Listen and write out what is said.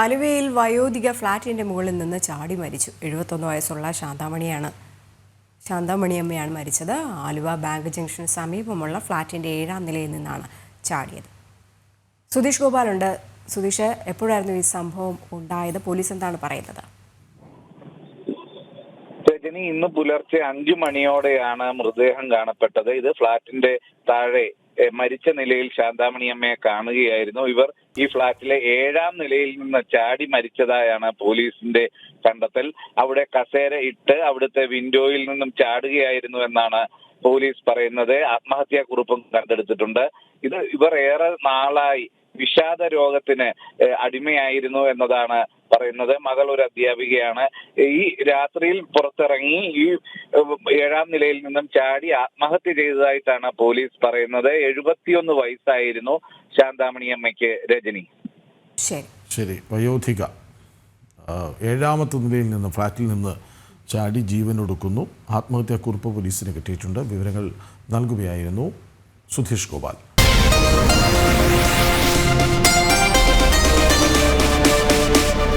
ആലുവയിൽ വയോധിക ഫ്ളാറ്റിന്റെ മുകളിൽ നിന്ന് ചാടി മരിച്ചു. 71 വയസ്സുള്ള ശാന്താമണിയമ്മയാണ് മരിച്ചത്. ആലുവ ബാങ്ക് ജംഗ്ഷന് സമീപമുള്ള ഫ്ളാറ്റിന്റെ 7ാം നിലയിൽ നിന്നാണ് ചാടിയത്. സുധീഷ് ഗോപാലുണ്ട്. സുധീഷ്, എപ്പോഴായിരുന്നു ഈ സംഭവം ഉണ്ടായത്? പോലീസ് എന്താണ് പറയുന്നത്? ഇന്ന് പുലർച്ചെ 5 മണിയോടെയാണ് മൃതദേഹം കാണപ്പെട്ടത്. ഇത് ഫ്ളാറ്റിന്റെ താഴെ മരിച്ച നിലയിൽ ശാന്താമണിയമ്മയെ കാണുകയായിരുന്നു. ഇവർ ഈ ഫ്ളാറ്റിലെ 7ാം നിലയിൽ നിന്ന് ചാടി മരിച്ചതായാണ് പോലീസിന്റെ കണ്ടെത്തൽ. അവിടെ കസേര ഇട്ട് അവിടുത്തെ വിൻഡോയിൽ നിന്നും ചാടുകയായിരുന്നു എന്നാണ് പോലീസ് പറയുന്നത്. ആത്മഹത്യാക്കുറിപ്പും കണ്ടെടുത്തിട്ടുണ്ട്. ഇവർ ഏറെ നാളായി വിഷാദ രോഗത്തിന് അടിമയായിരുന്നു എന്നതാണ് പറയുന്നത്. മകൾ ഒരു അധ്യാപികയാണ്. ഈ രാത്രിയിൽ പുറത്തിറങ്ങി ഈ 7ാം നിലയിൽ നിന്നും ചാടി ആത്മഹത്യ ചെയ്തതായിട്ടാണ് പോലീസ് പറയുന്നത്. 71 വയസ്സായിരുന്നു ശാന്താമണിയമ്മയ്ക്ക്. രജനി. ശരി, വയോധിക 7ാമത്തെ നിലയിൽ നിന്ന് ഫ്ളാറ്റിൽ നിന്ന് ചാടി ജീവനൊടുക്കുന്നു. ആത്മഹത്യാക്കുറിപ്പ് പോലീസിന് കിട്ടിയിട്ടുണ്ട്. വിവരങ്ങൾ നൽകുകയായിരുന്നു സുധീഷ് ഗോപാൽ.